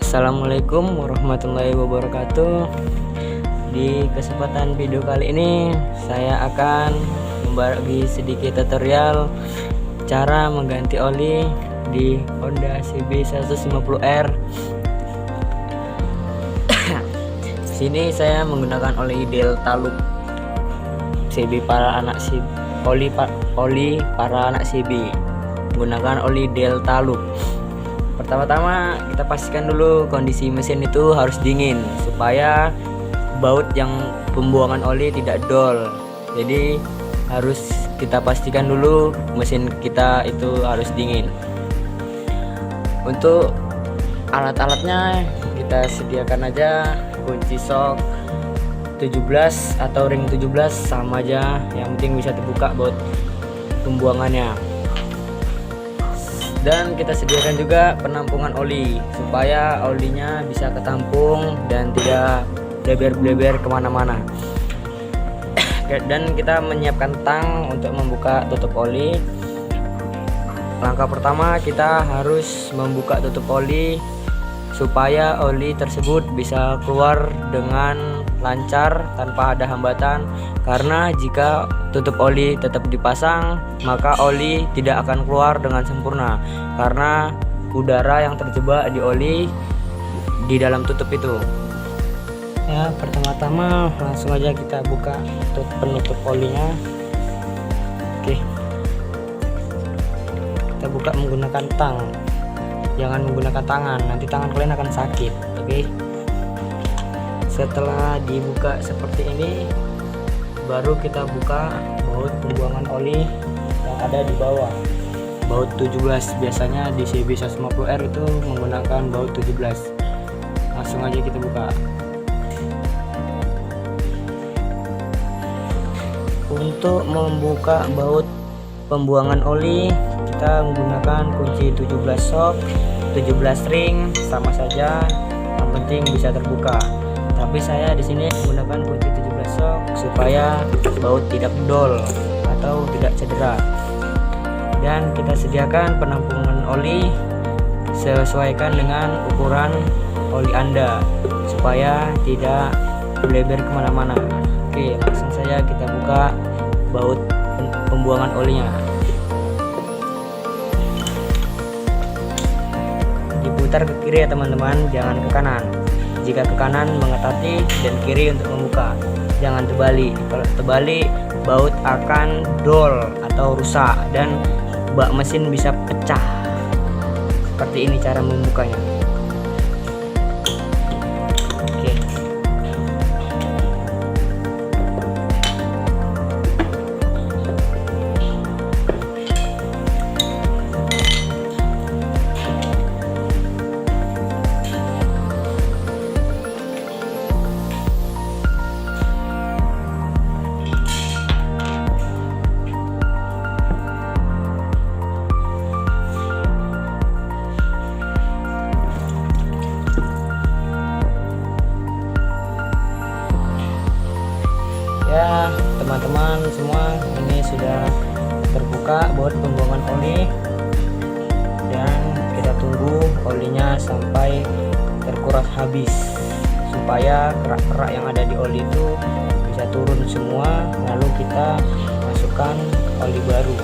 Assalamualaikum warahmatullahi wabarakatuh. Di kesempatan video kali ini saya akan membagi sedikit tutorial cara mengganti oli di Honda CB 150R. Sini saya menggunakan oli Delta Loop CB para anak CB, oli para anak CB, menggunakan oli Delta Loop. Pertama-tama kita pastikan dulu kondisi mesin itu harus dingin supaya baut yang pembuangan oli tidak dol. Jadi harus kita pastikan dulu mesin kita itu harus dingin. Untuk alat-alatnya kita sediakan aja kunci sok 17 atau ring 17 sama aja, yang penting bisa terbuka baut pembuangannya. Dan kita sediakan juga penampungan oli supaya olinya bisa ketampung dan tidak bleber-bleber kemana-mana. Dan kita menyiapkan tang untuk membuka tutup oli. Langkah pertama kita harus membuka tutup oli supaya oli tersebut bisa keluar dengan lancar tanpa ada hambatan, karena jika tutup oli tetap dipasang maka oli tidak akan keluar dengan sempurna karena udara yang terjebak di oli di dalam tutup itu. Ya, pertama-tama langsung aja kita buka penutup olinya. Oke, kita buka menggunakan tang, jangan menggunakan tangan, nanti tangan kalian akan sakit. Oke, setelah dibuka seperti ini baru kita buka baut pembuangan oli yang ada di bawah, baut 17. Biasanya di CB 150R itu menggunakan baut 17. Langsung aja kita buka. Untuk membuka baut pembuangan oli kita menggunakan kunci 17 sok, 17 ring sama saja, yang penting bisa terbuka. Tapi saya di sini menggunakan kunci 17 sok supaya baut tidak dol atau tidak cedera. Dan kita sediakan penampungan oli sesuaikan dengan ukuran oli Anda supaya tidak bleber kemana-mana. Oke, langsung saja kita buka baut pembuangan olinya. Diputar ke kiri ya teman-teman, jangan ke kanan. Jika ke kanan mengetati dan kiri untuk membuka, jangan terbalik. Kalau terbalik baut akan dol atau rusak dan bak mesin bisa pecah. Seperti ini cara membukanya. Oke. Ya teman-teman semua, ini sudah terbuka baut pembuangan oli, dan kita tunggu olinya sampai terkuras habis supaya kerak-kerak yang ada di oli itu bisa turun semua, lalu kita masukkan oli baru.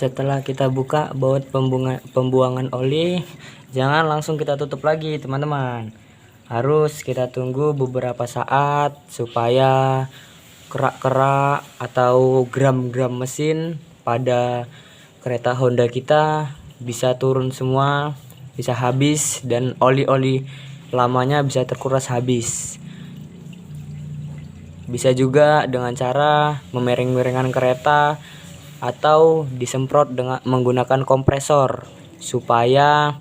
Setelah kita buka baut pembuangan oli, jangan langsung kita tutup lagi teman-teman. Harus kita tunggu beberapa saat supaya kerak-kerak atau gram-gram mesin pada kereta Honda kita bisa turun semua, bisa habis, dan oli-oli lamanya bisa terkuras habis. Bisa juga dengan cara memering-meringkan kereta atau disemprot dengan menggunakan kompresor supaya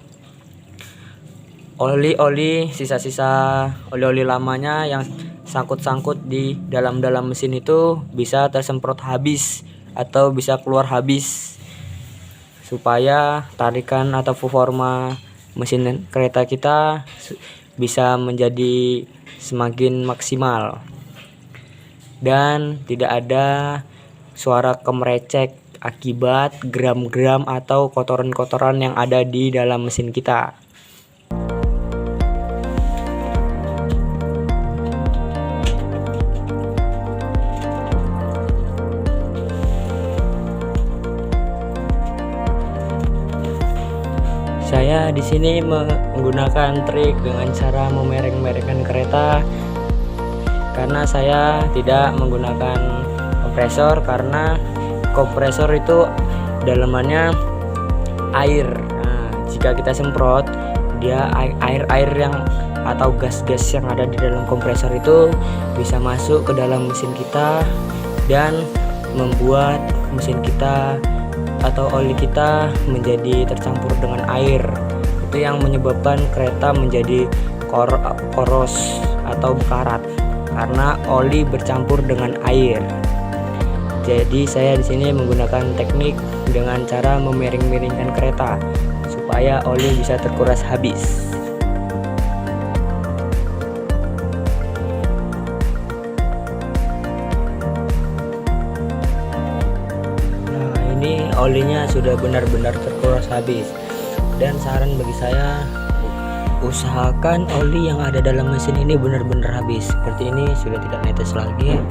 oli-oli, sisa-sisa oli-oli lamanya yang sangkut-sangkut di dalam mesin itu bisa tersemprot habis atau bisa keluar habis, supaya tarikan atau performa mesin kereta kita bisa menjadi semakin maksimal dan tidak ada suara kemerecek akibat gram-gram atau kotoran-kotoran yang ada di dalam mesin kita. Saya di sini menggunakan trik dengan cara memereng-merengkan kereta, karena saya tidak menggunakan kompresor, karena kompresor itu dalamannya air. Nah, jika kita semprot, dia air yang atau gas-gas yang ada di dalam kompresor itu bisa masuk ke dalam mesin kita dan membuat mesin kita atau oli kita menjadi tercampur dengan air. Itu yang menyebabkan kereta menjadi koros atau karat karena oli bercampur dengan air. Jadi saya di sini menggunakan teknik dengan cara memiring-miringkan kereta supaya oli bisa terkuras habis. Ini olinya sudah benar-benar terkuras habis, dan saran bagi saya, usahakan oli yang ada dalam mesin ini benar-benar habis. Seperti ini sudah tidak netes lagi.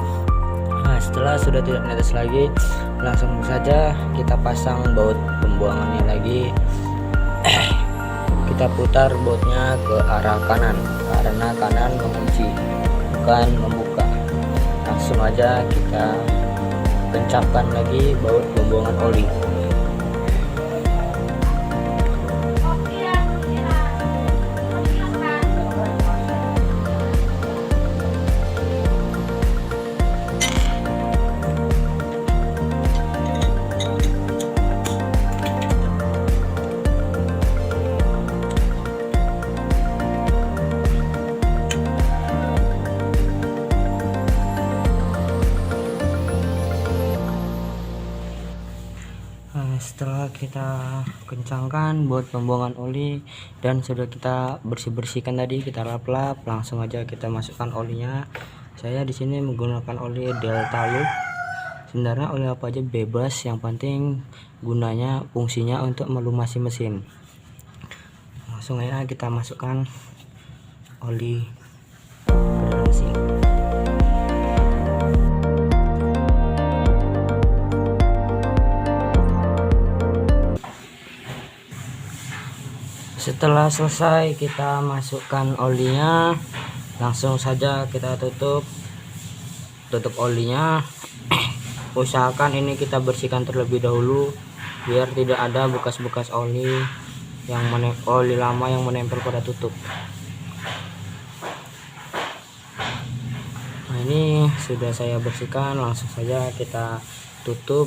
Nah, setelah sudah tidak netes lagi, langsung saja kita pasang baut pembuangannya lagi. Kita putar bautnya ke arah kanan, karena kanan mengunci bukan membuka. Langsung aja kita kencangkan lagi baut pembuangan oli. Setelah kita kencangkan baut pembuangan oli dan sudah kita bersihkan tadi, kita lap-lap, langsung aja kita masukkan olinya. Saya di sini menggunakan oli Delta Loop. Sebenarnya oli apa aja bebas, yang penting gunanya fungsinya untuk melumasi mesin. Langsung aja kita masukkan oli ke dalam mesin. Setelah selesai kita masukkan olinya, langsung saja kita tutup olinya. Usahakan ini kita bersihkan terlebih dahulu biar tidak ada bekas-bekas oli lama yang menempel pada tutup. Nah, ini sudah saya bersihkan, langsung saja kita tutup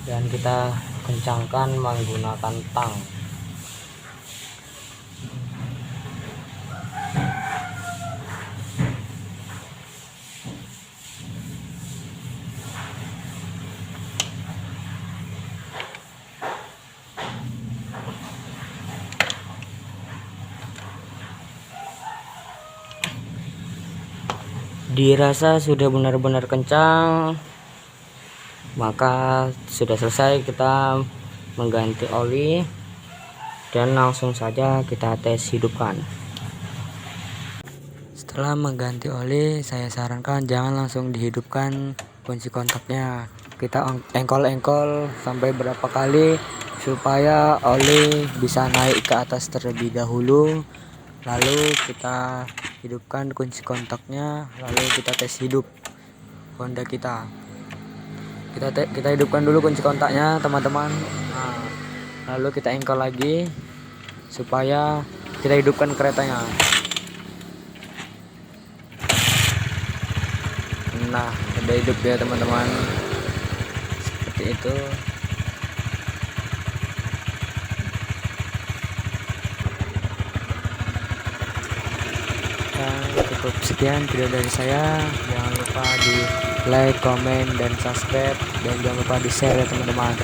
dan kita kencangkan menggunakan tang. Dirasa sudah benar-benar kencang, maka sudah selesai kita mengganti oli dan langsung saja kita tes hidupkan. Setelah mengganti oli, saya sarankan jangan langsung dihidupkan kunci kontaknya. Kita engkol-engkol sampai berapa kali supaya oli bisa naik ke atas terlebih dahulu, lalu kita hidupkan kunci kontaknya, lalu kita tes hidup Honda kita. Kita hidupkan dulu kunci kontaknya, teman-teman. Nah, lalu kita engkol lagi supaya kita hidupkan keretanya. Nah, udah hidup ya teman-teman, seperti itu. cukup sekian video dari saya. Jangan lupa di like, komen, dan subscribe, dan jangan lupa di share ya teman-teman.